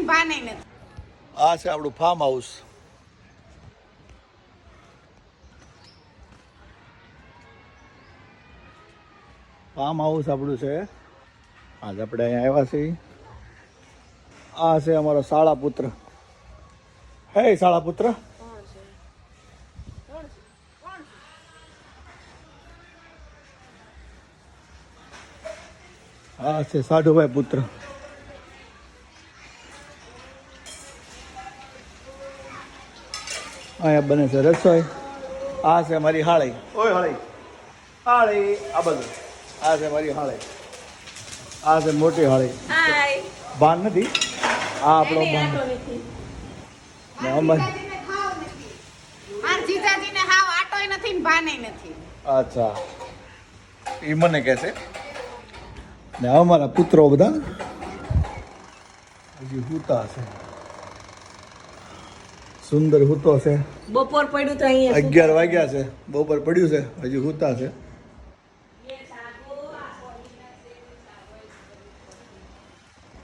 ને ભાને નથી. આ છે આપણું ફાર્મ હાઉસ. ફાર્મ હાઉસ આપણું છે. આજ આપણે અહીંયા આવ્યા છીએ. આ છે અમારો શાળા પુત્ર. હે શાળા પુત્ર. આ છે સાઢુભાઈ પુત્ર. અહીંયા બને છે રસોઈ. આ છે મારી હાળી. ઓય હાળી હાળી આ બધું. આ છે મારી હાળી. આ છે મોટી હાળી. હાય. ભાન નથી. આ આપણો ભાન. ને અમાર માર જીજાજીને હાવ આટોય નથી ને ભાને નથી. અચ્છા એ મને કહે છે. ને અમારા પુત્રો બધા હજી હુતા છે. સુંદર હુતો છે. બપોર પડ્યું તો અહીંયા 11 વાગ્યા છે. બપોર પડ્યું છે હજી હુતા છે.